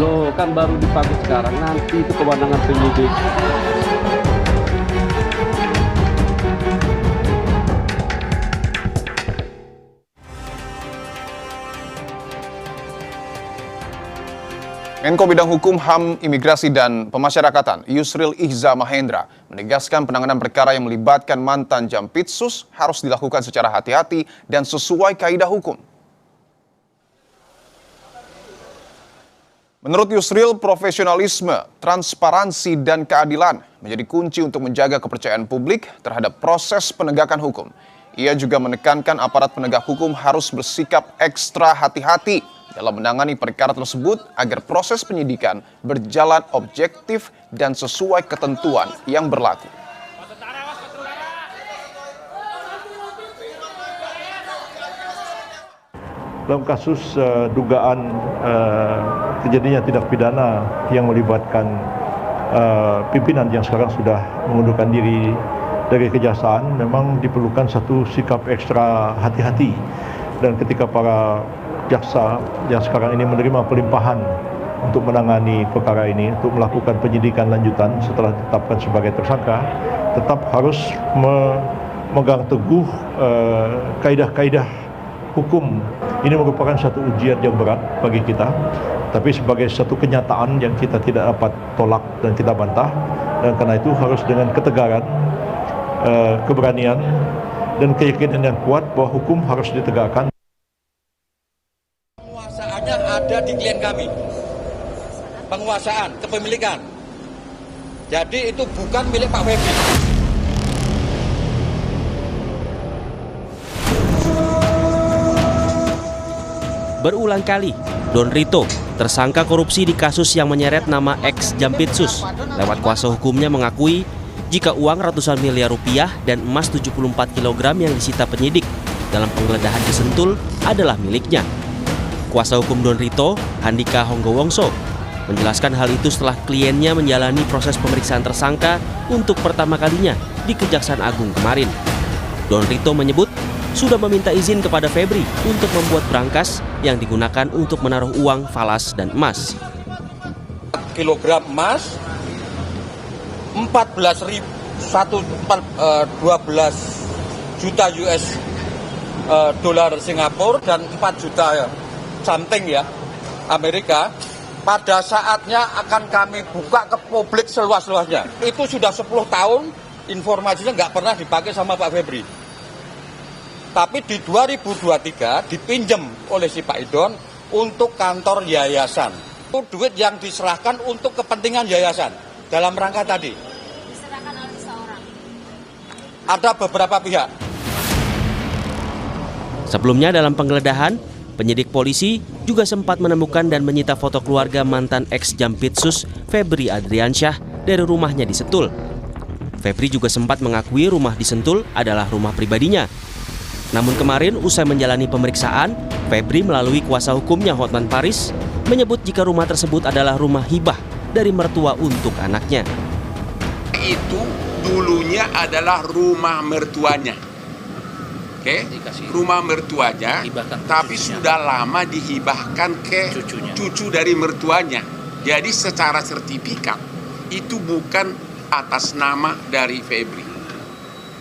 Loh, kan baru dipakai sekarang, nanti itu kewenangan penyidik. Menko Bidang Hukum, HAM, Imigrasi, dan Pemasyarakatan Yusril Iza Mahendra menegaskan penanganan perkara yang melibatkan mantan Jampitsus harus dilakukan secara hati-hati dan sesuai kaidah hukum. Menurut Yusril, profesionalisme, transparansi, dan keadilan menjadi kunci untuk menjaga kepercayaan publik terhadap proses penegakan hukum. Ia juga menekankan aparat penegak hukum harus bersikap ekstra hati-hati dalam menangani perkara tersebut agar proses penyidikan berjalan objektif dan sesuai ketentuan yang berlaku. Dalam kasus dugaan kejadian tindak pidana yang melibatkan pimpinan yang sekarang sudah mengundurkan diri dari kejaksaan, memang diperlukan satu sikap ekstra hati-hati. Dan ketika para jaksa yang sekarang ini menerima pelimpahan untuk menangani perkara ini, untuk melakukan penyidikan lanjutan setelah ditetapkan sebagai tersangka, tetap harus memegang teguh kaidah-kaidah hukum. Ini merupakan satu ujian yang berat bagi kita, tapi sebagai satu kenyataan yang kita tidak dapat tolak dan kita bantah, dan karena itu harus dengan ketegaran, keberanian, dan keyakinan yang kuat bahwa hukum harus ditegakkan. Penguasaannya ada di klien kami, penguasaan, kepemilikan. Jadi itu bukan milik Pak Febri. Berulang kali, Don Rito, tersangka korupsi di kasus yang menyeret nama ex-Jampitsus, lewat kuasa hukumnya mengakui jika uang ratusan miliar rupiah dan emas 74 kg yang disita penyidik dalam penggeledahan di Sentul adalah miliknya. Kuasa hukum Don Rito, Handika Honggowongso, menjelaskan hal itu setelah kliennya menjalani proses pemeriksaan tersangka untuk pertama kalinya di Kejaksaan Agung kemarin. Don Rito menyebut sudah meminta izin kepada Febri untuk membuat brankas yang digunakan untuk menaruh uang falas dan emas. Kilogram emas, 12 juta US dolar Singapura dan 4 juta something ya Amerika. Pada saatnya akan kami buka ke publik seluas-luasnya. Itu sudah 10 tahun informasinya nggak pernah dipakai sama Pak Febri. Tapi di 2023 dipinjam oleh si Pak Idon untuk kantor yayasan. Itu duit yang diserahkan untuk kepentingan yayasan. Dalam rangka tadi. Diserahkan oleh seseorang. Ada beberapa pihak. Sebelumnya dalam penggeledahan, penyidik polisi juga sempat menemukan dan menyita foto keluarga mantan ex-Jampitsus Febri Adriansyah dari rumahnya di Sentul. Febri juga sempat mengakui rumah di Sentul adalah rumah pribadinya. Namun kemarin usai menjalani pemeriksaan, Febri melalui kuasa hukumnya Hotman Paris menyebut jika rumah tersebut adalah rumah hibah dari mertua untuk anaknya. Itu dulunya adalah rumah mertuanya. Oke, rumah mertuanya, tapi sudah lama dihibahkan ke cucu dari mertuanya. Jadi secara sertifikat itu bukan atas nama dari Febri.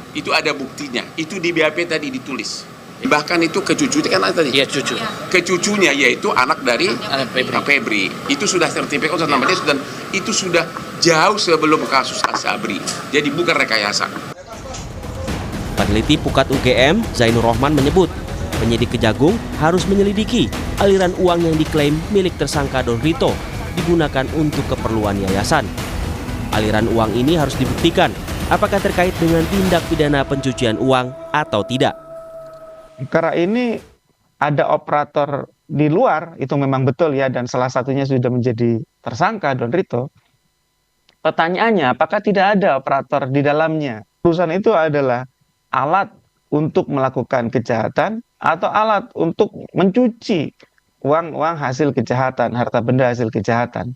Itu ada buktinya. Itu di BAP tadi ditulis. Bahkan itu ke cucunya kan tadi. Iya, cucu. Ke cucunya yaitu anak dari Febri. Itu sudah sertifikat namanya dan itu sudah jauh sebelum kasus Asabri. Jadi bukan rekayasa. Peneliti Pukat UGM, Zainur Rohman menyebut, penyidik Kejagung harus menyelidiki aliran uang yang diklaim milik tersangka Don Rito digunakan untuk keperluan yayasan. Aliran uang ini harus dibuktikan apakah terkait dengan tindak pidana pencucian uang atau tidak. Karena ini ada operator di luar, itu memang betul ya, dan salah satunya sudah menjadi tersangka Don Rito. Pertanyaannya, apakah tidak ada operator di dalamnya? Perusahaan itu adalah alat untuk melakukan kejahatan atau alat untuk mencuci uang hasil kejahatan, harta benda hasil kejahatan.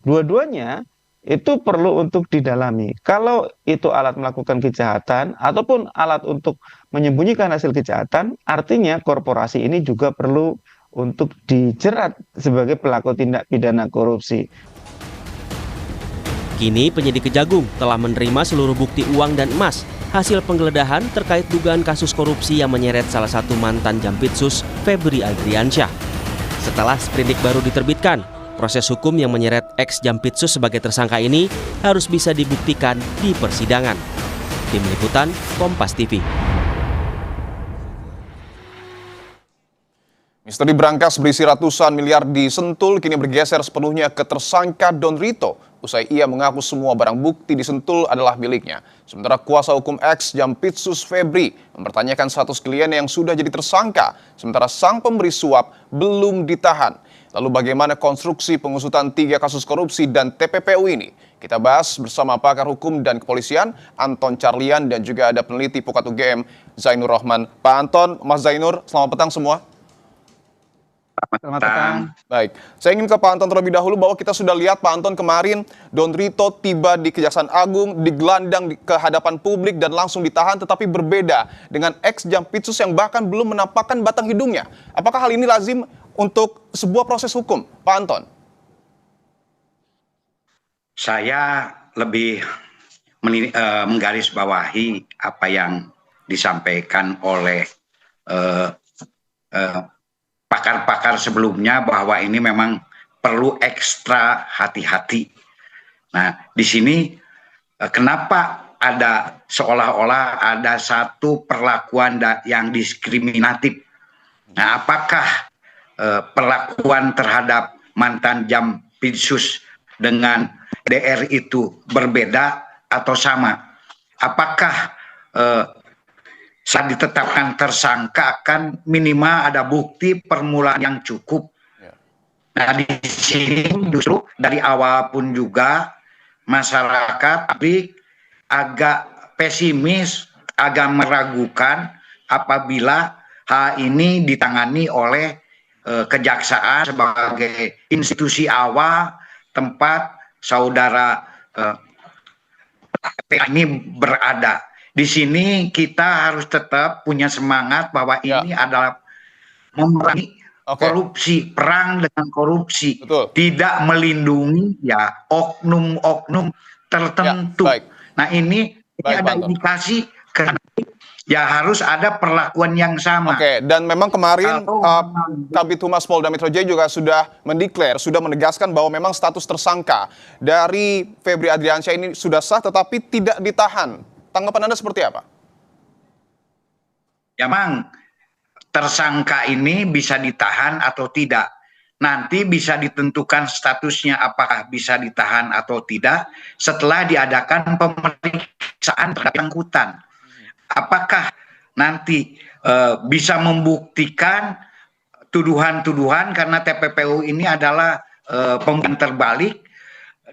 Dua-duanya itu perlu untuk didalami. Kalau itu alat melakukan kejahatan ataupun alat untuk menyembunyikan hasil kejahatan, artinya korporasi ini juga perlu untuk dijerat sebagai pelaku tindak pidana korupsi. Kini penyidik Kejagung telah menerima seluruh bukti uang dan emas hasil penggeledahan terkait dugaan kasus korupsi yang menyeret salah satu mantan Jampitsus, Febri Adriansyah. Setelah sprindik baru diterbitkan, proses hukum yang menyeret ex-Jampitsus sebagai tersangka ini harus bisa dibuktikan di persidangan. Tim Liputan, Kompas TV. Misteri berangkas berisi ratusan miliar di Sentul kini bergeser sepenuhnya ke tersangka Don Rito. Usai ia mengaku semua barang bukti di Sentul adalah miliknya. Sementara kuasa hukum ex-Jampitsus Febri mempertanyakan status kliennya yang sudah jadi tersangka, sementara sang pemberi suap belum ditahan. Lalu bagaimana konstruksi pengusutan 3 kasus korupsi dan TPPU ini? Kita bahas bersama pakar hukum dan kepolisian, Anton Carlian, dan juga ada peneliti Pukat UGM, Zainur Rahman. Pak Anton, Mas Zainur, selamat petang semua. Selamat petang. Baik, saya ingin ke Pak Anton terlebih dahulu bahwa kita sudah lihat Pak Anton kemarin Don Rito tiba di Kejaksaan Agung, digelandang ke hadapan publik dan langsung ditahan, tetapi berbeda dengan ex-Jampitsus yang bahkan belum menampakkan batang hidungnya. Apakah hal ini lazim untuk sebuah proses hukum, Pak Anton? Saya lebih menggarisbawahi apa yang disampaikan oleh pakar-pakar sebelumnya bahwa ini memang perlu ekstra hati-hati. Nah, di sini kenapa ada seolah-olah ada satu perlakuan yang diskriminatif? Nah, apakah perlakuan terhadap mantan Jampitsus dengan DR itu berbeda atau sama? Apakah saat ditetapkan tersangka kan minimal ada bukti permulaan yang cukup. Nah, di sini justru dari awal pun juga masyarakat publik agak pesimis, agak meragukan apabila hal ini ditangani oleh kejaksaan sebagai institusi awal tempat saudara ini berada. Di sini kita harus tetap punya semangat bahwa ini adalah memerangi korupsi, perang dengan korupsi. Betul. Tidak melindungi ya oknum-oknum tertentu. Ya, nah ini ada indikasi ya harus ada perlakuan yang sama. Oke, dan memang kemarin Kabid Humas Polda Metro Jaya juga sudah mendeklar, sudah menegaskan bahwa memang status tersangka dari Febri Adriansyah ini sudah sah tetapi tidak ditahan. Tanggapan Anda seperti apa? Ya, Mang, tersangka ini bisa ditahan atau tidak. Nanti bisa ditentukan statusnya apakah bisa ditahan atau tidak setelah diadakan pemeriksaan terhadap angkutan. Apakah nanti bisa membuktikan tuduhan-tuduhan karena TPPU ini adalah pembuktian terbalik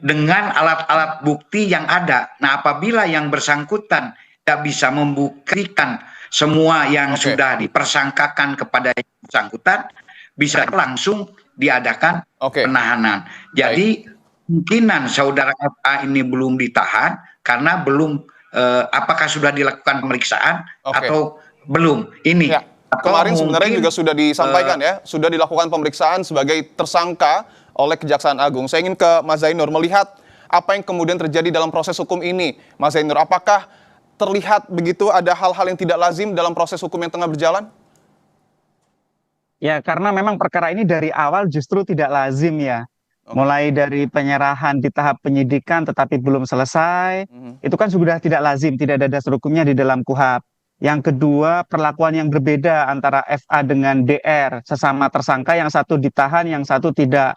dengan alat-alat bukti yang ada. Nah, apabila yang bersangkutan tidak bisa membuktikan semua yang sudah dipersangkakan kepada yang bersangkutan, bisa langsung diadakan penahanan. Jadi kemungkinan saudara FA ini belum ditahan karena belum apakah sudah dilakukan pemeriksaan atau belum. Ini kemarin sebenarnya juga sudah disampaikan ya, sudah dilakukan pemeriksaan sebagai tersangka oleh Kejaksaan Agung. Saya ingin ke Mas Zainur, melihat apa yang kemudian terjadi dalam proses hukum ini. Mas Zainur, apakah terlihat begitu ada hal-hal yang tidak lazim dalam proses hukum yang tengah berjalan? Ya, karena memang perkara ini dari awal justru tidak lazim ya. Mulai dari penyerahan di tahap penyidikan tetapi belum selesai, itu kan sudah tidak lazim, tidak ada dasar hukumnya di dalam KUHP. Yang kedua, perlakuan yang berbeda antara FA dengan DR, sesama tersangka, yang satu ditahan, yang satu tidak.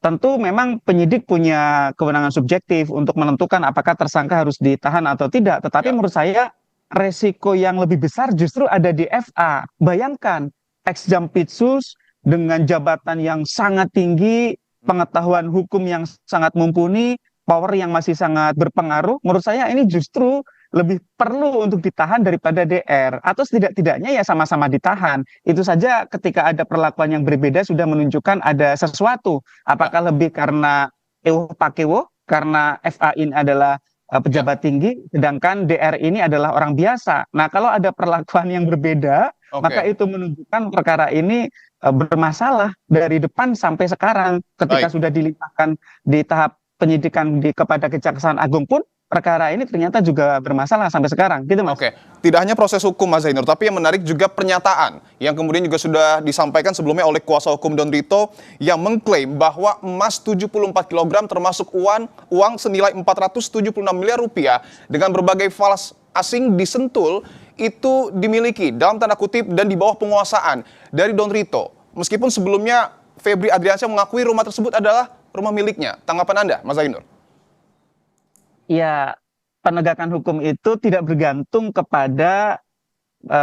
Tentu memang penyidik punya kewenangan subjektif untuk menentukan apakah tersangka harus ditahan atau tidak. Tetapi menurut saya resiko yang lebih besar justru ada di FA. Bayangkan, ex-Jampitsus dengan jabatan yang sangat tinggi, pengetahuan hukum yang sangat mumpuni, power yang masih sangat berpengaruh. Menurut saya ini justru lebih perlu untuk ditahan daripada DR, atau setidak-tidaknya ya sama-sama ditahan. Itu saja ketika ada perlakuan yang berbeda sudah menunjukkan ada sesuatu. Apakah lebih karena ewo pakewo, karena FA ini adalah pejabat tinggi, sedangkan DR ini adalah orang biasa. Nah, kalau ada perlakuan yang berbeda, maka itu menunjukkan perkara ini bermasalah dari depan sampai sekarang. Ketika Baik. sudah dilimpahkan di tahap penyidikan kepada Kejaksaan Agung pun perkara ini ternyata juga bermasalah sampai sekarang, gitu Mas. Oke, tidak hanya proses hukum Mas Zainur, tapi yang menarik juga pernyataan yang kemudian juga sudah disampaikan sebelumnya oleh kuasa hukum Don Rito yang mengklaim bahwa emas 74 kg termasuk uang senilai 476 miliar rupiah dengan berbagai falas asing di Sentul itu dimiliki dalam tanda kutip dan di bawah penguasaan dari Don Rito. Meskipun sebelumnya Febri Adriansyah mengakui rumah tersebut adalah rumah miliknya. Tanggapan Anda, Mas Zainur? Ya, penegakan hukum itu tidak bergantung kepada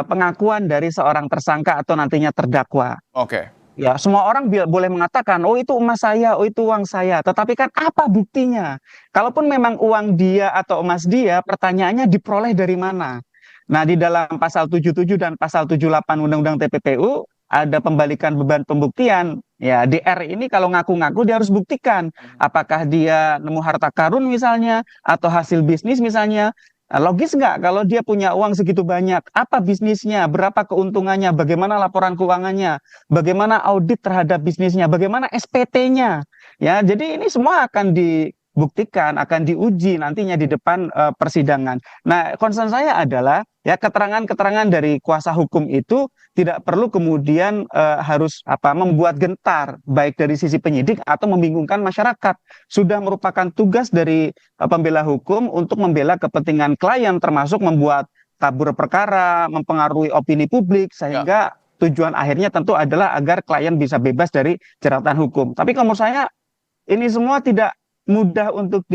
pengakuan dari seorang tersangka atau nantinya terdakwa. Oke. Ya, semua orang boleh mengatakan, oh itu emas saya, oh itu uang saya. Tetapi kan apa buktinya? Kalaupun memang uang dia atau emas dia, pertanyaannya diperoleh dari mana? Nah, di dalam pasal 77 dan pasal 78 Undang-Undang TPPU ada pembalikan beban pembuktian. Ya, DR ini kalau ngaku-ngaku dia harus buktikan apakah dia nemu harta karun misalnya atau hasil bisnis misalnya. Logis nggak kalau dia punya uang segitu banyak? Apa bisnisnya? Berapa keuntungannya? Bagaimana laporan keuangannya? Bagaimana audit terhadap bisnisnya? Bagaimana SPT-nya? Ya, jadi ini semua akan dibuktikan, akan diuji nantinya di depan persidangan. Nah, concern saya adalah ya keterangan-keterangan dari kuasa hukum itu tidak perlu kemudian harus membuat gentar baik dari sisi penyidik atau membingungkan masyarakat. Sudah merupakan tugas dari pembela hukum untuk membela kepentingan klien termasuk membuat tabur perkara, mempengaruhi opini publik sehingga tujuan akhirnya tentu adalah agar klien bisa bebas dari jeratan hukum. Tapi kalau menurut saya ini semua tidak mudah untuk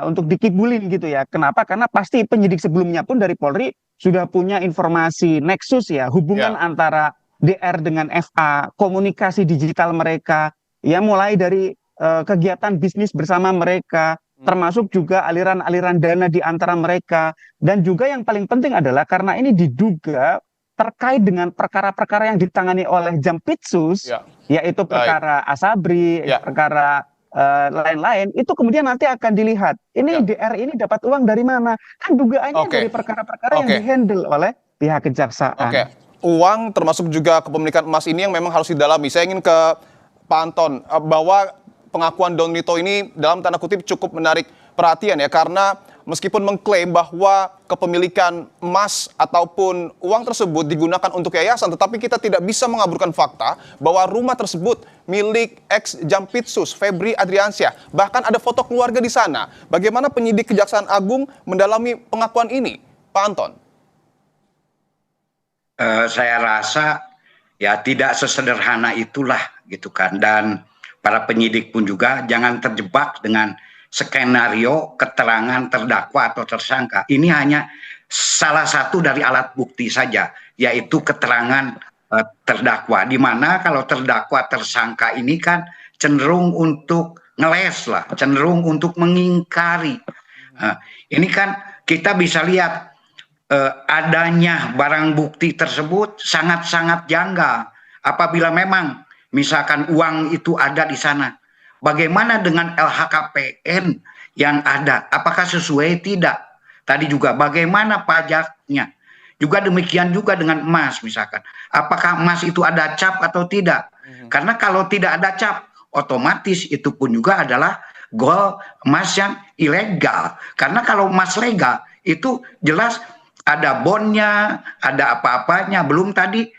untuk dikibulin gitu ya. Kenapa? Karena pasti penyidik sebelumnya pun dari Polri sudah punya informasi nexus ya, hubungan antara DR dengan FA, komunikasi digital mereka, ya mulai dari kegiatan bisnis bersama mereka, termasuk juga aliran-aliran dana di antara mereka. Dan juga yang paling penting adalah karena ini diduga terkait dengan perkara-perkara yang ditangani oleh Jampitsus, yaitu perkara Asabri, perkara lain-lain, itu kemudian nanti akan dilihat ini DR ini dapat uang dari mana, kan dugaannya dari perkara-perkara yang dihandle oleh pihak kejaksaan. Uang termasuk juga kepemilikan emas ini yang memang harus didalami. Saya ingin ke Pak Anton, bahwa pengakuan Don Rito ini dalam tanda kutip cukup menarik perhatian ya, karena meskipun mengklaim bahwa kepemilikan emas ataupun uang tersebut digunakan untuk yayasan, tetapi kita tidak bisa mengaburkan fakta bahwa rumah tersebut milik ex-Jampitsus Febri Adriansyah. Bahkan ada foto keluarga di sana. Bagaimana penyidik Kejaksaan Agung mendalami pengakuan ini, Pak Anton? Saya rasa ya tidak sesederhana itulah gitu kan. Dan para penyidik pun juga jangan terjebak dengan skenario keterangan terdakwa atau tersangka. Ini hanya salah satu dari alat bukti saja, yaitu keterangan terdakwa. Di mana kalau terdakwa tersangka ini kan cenderung untuk ngeles lah, cenderung untuk mengingkari. Ini kan kita bisa lihat adanya barang bukti tersebut sangat-sangat janggal. Apabila memang misalkan uang itu ada di sana, bagaimana dengan LHKPN yang ada? Apakah sesuai? Tidak. Tadi juga bagaimana pajaknya? Juga demikian juga dengan emas misalkan. Apakah emas itu ada cap atau tidak? Karena kalau tidak ada cap, otomatis itu pun juga adalah gol emas yang ilegal. Karena kalau emas legal itu jelas ada bondnya, ada apa-apanya. Belum tadi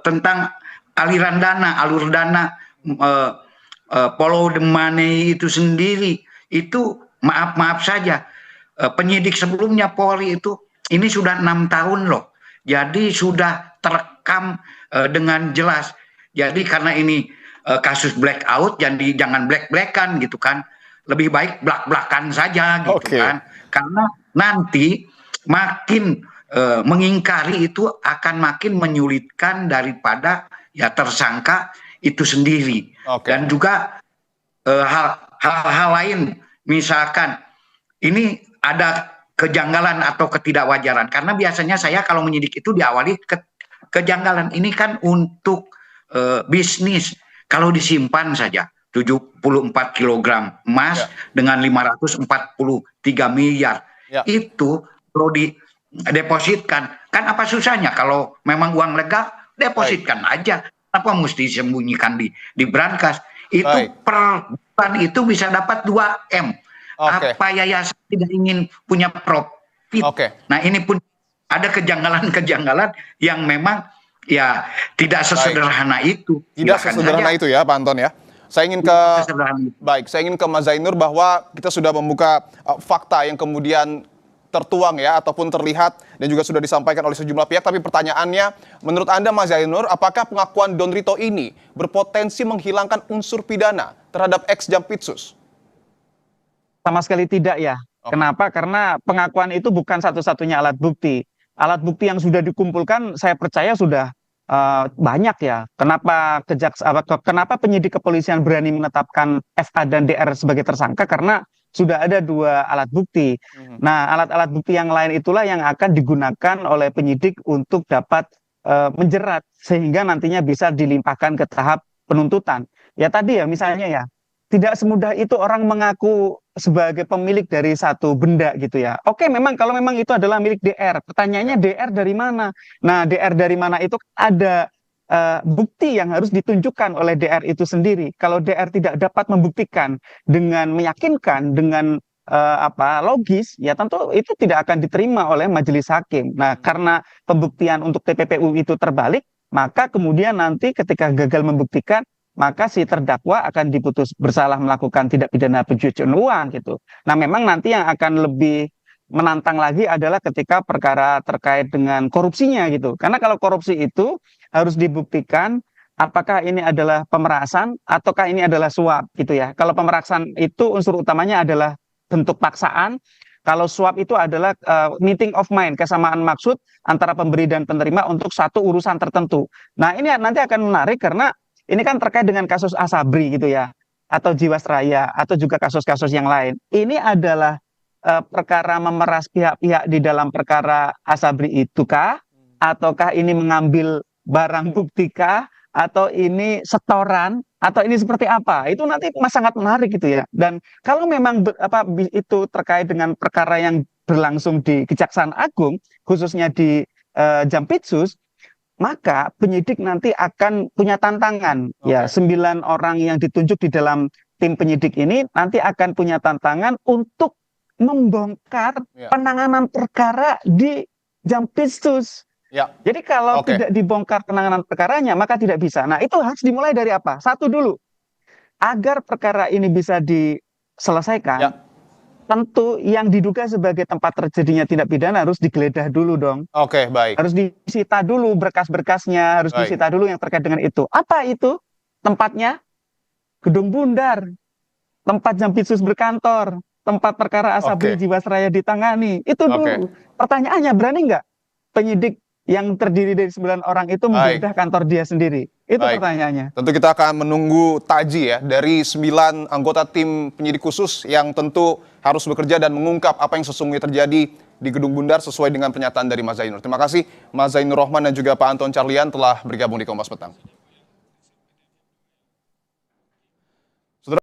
tentang aliran dana, alur dana, follow the money itu sendiri, itu maaf saja penyidik sebelumnya Polri itu ini sudah 6 tahun loh, jadi sudah terekam dengan jelas. Jadi karena ini kasus blackout, jadi jangan black-blackan gitu kan, lebih baik blak-blakan saja gitu kan, karena nanti makin mengingkari itu akan makin menyulitkan daripada ya tersangka itu sendiri. Dan juga hal-hal lain, misalkan ini ada kejanggalan atau ketidakwajaran, karena biasanya saya kalau menyidik itu diawali kejanggalan ini kan untuk bisnis. Kalau disimpan saja 74 kg emas dengan 543 miliar, itu perlu didepositkan. Kan apa susahnya kalau memang uang legal, depositkan aja. Kenapa mesti disembunyikan di brankas? Itu Baik. per bulan itu bisa dapat 2 M. Oke. Apa yayasan tidak ingin punya profit? Oke. Nah, ini pun ada kejanggalan-kejanggalan yang memang ya tidak sesederhana itu. Tidak Silakan sesederhana saja. itu ya, Pak Anton ya. Saya ingin ke Sesederhana itu. Baik, saya ingin ke Mas Zainur bahwa kita sudah membuka fakta yang kemudian tertuang ya ataupun terlihat dan juga sudah disampaikan oleh sejumlah pihak, tapi pertanyaannya menurut Anda Mas Zainur, apakah pengakuan Don Rito ini berpotensi menghilangkan unsur pidana terhadap ex Jampitsus? Sama sekali tidak ya. Oke. Kenapa? Karena pengakuan itu bukan satu-satunya alat bukti. Alat bukti yang sudah dikumpulkan saya percaya sudah banyak ya. Kenapa penyidik kepolisian berani menetapkan FA dan DR sebagai tersangka? Karena sudah ada 2 alat bukti. Nah, alat-alat bukti yang lain itulah yang akan digunakan oleh penyidik untuk dapat menjerat sehingga nantinya bisa dilimpahkan ke tahap penuntutan. Ya tadi ya misalnya ya, tidak semudah itu orang mengaku sebagai pemilik dari satu benda gitu ya. Oke, memang kalau memang itu adalah milik DR, pertanyaannya DR dari mana? Nah, DR dari mana itu ada bukti yang harus ditunjukkan oleh DR itu sendiri. Kalau DR tidak dapat membuktikan dengan meyakinkan, dengan logis, ya tentu itu tidak akan diterima oleh majelis hakim. Nah, karena pembuktian untuk TPPU itu terbalik, maka kemudian nanti ketika gagal membuktikan, maka si terdakwa akan diputus bersalah melakukan tindak pidana pencucian uang gitu. Nah, memang nanti yang akan lebih menantang lagi adalah ketika perkara terkait dengan korupsinya gitu. Karena kalau korupsi itu harus dibuktikan apakah ini adalah pemerasan ataukah ini adalah suap gitu ya. Kalau pemerasan itu unsur utamanya adalah bentuk paksaan. Kalau suap itu adalah meeting of mind, kesamaan maksud antara pemberi dan penerima untuk satu urusan tertentu. Nah, ini nanti akan menarik karena ini kan terkait dengan kasus Asabri gitu ya, atau Jiwasraya, atau juga kasus-kasus yang lain. Ini adalah perkara memeras pihak-pihak di dalam perkara Asabri itu kah? Ataukah ini mengambil barang bukti kah? Atau ini setoran? Atau ini seperti apa? Itu nanti sangat menarik gitu ya. Dan kalau memang itu terkait dengan perkara yang berlangsung di Kejaksaan Agung, khususnya di Jampitsus, maka penyidik nanti akan punya tantangan. Ya, 9 orang yang ditunjuk di dalam tim penyidik ini nanti akan punya tantangan untuk membongkar penanganan perkara di Jampitsus. Ya. Jadi kalau tidak dibongkar penanganan perkaranya, maka tidak bisa. Nah, itu harus dimulai dari apa? Satu dulu, agar perkara ini bisa diselesaikan, tentu yang diduga sebagai tempat terjadinya tindak pidana harus digeledah dulu dong. Oke, baik. Harus disita dulu berkas-berkasnya, harus disita dulu yang terkait dengan itu. Apa itu? Tempatnya Gedung Bundar, tempat Jampitsus berkantor, tempat perkara Asabri Jiwasraya ditangani. Itu dulu. Pertanyaannya, berani nggak penyidik yang terdiri dari 9 orang itu menggeledah kantor dia sendiri? Itu pertanyaannya. Tentu kita akan menunggu taji ya dari 9 anggota tim penyidik khusus yang tentu harus bekerja dan mengungkap apa yang sesungguhnya terjadi di Gedung Bundar sesuai dengan pernyataan dari Mas Zainur. Terima kasih Mas Zainur Rohman dan juga Pak Anton Carlian telah bergabung di Kompas Petang.